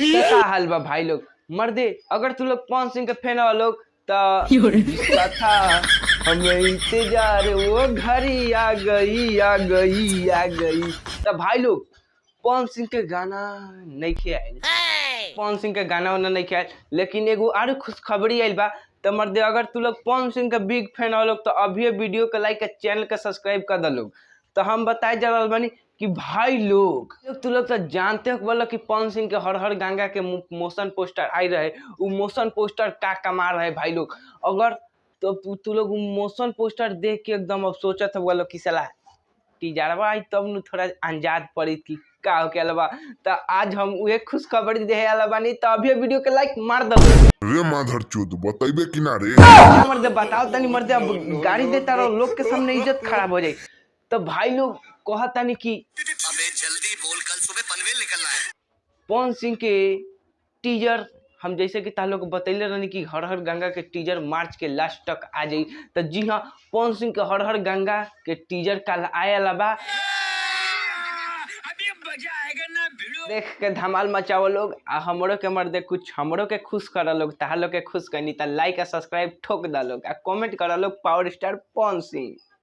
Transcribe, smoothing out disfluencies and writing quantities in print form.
का हाल बा भाई लोग। मर्दे अगर तू लोग पवन सिंह के फैन हो लोग तो जिसका था हमें इंतजार वो घड़ी आ गई आ गई आ गई। तो भाई लोग पवन सिंह के गाना नहीं आयल, पवन सिंह के गाना वाना नहीं आयल, लेकिन एगो आरो खुशखबरी आयल बा। तो मर्दे अगर तू लोग पवन सिंह के बिग फैन हो लोग तो अभी वीडियो के लाइक चैनल के सब्सक्राइब कर दो लोग। तो हम बताए जा रहा बानी कि भाई लोग तू लोग तो जानते हो बोला कि पवन सिंह के हर हर गंगा के मोशन पोस्टर आई रहे, वो मोशन पोस्टर का कमा रहे भाई लोग। अगर तो तू लोग मोशन पोस्टर देख के एकदम अब सोचत हो बोलो कि साला टीजरवा आई तब न थोड़ा अंजाद पड़ी थी का हो के अलावा। तो आज हम उहे खुशखबरी दे आला बानी, तो अभी वीडियो के लाइक मार दो रे माधर चोद बताइबे कि ना रे। मर्दे बताओ तनी मर्दे, अब गाड़ी देता रहो लोग के सामने इज्जत खराब हो जाए। तो भाई लोग कहतानी कि अबे जल्दी बोल, कल सुबह पनवेल निकलना है। पवन सिंह के टीजर हम जैसे कि तालों को बतैले रहनी कि हर हर गंगा के टीजर मार्च के लास्ट तक आ जाई। तो जी हाँ, पवन सिंह के हर हर गंगा के टीजर कल आया बा। अभी मजा आएगा ना वीडियो देख के धमाल मचाओ लोग। आ हमरो के मर्दे कुछ हमरो के खुश करा लोग, ताहा लोग के खुश करनी। तो लाइक और सब्सक्राइब ठोक दा लोग, आ कमेंट करा लोग पावर स्टार पवन सिंह।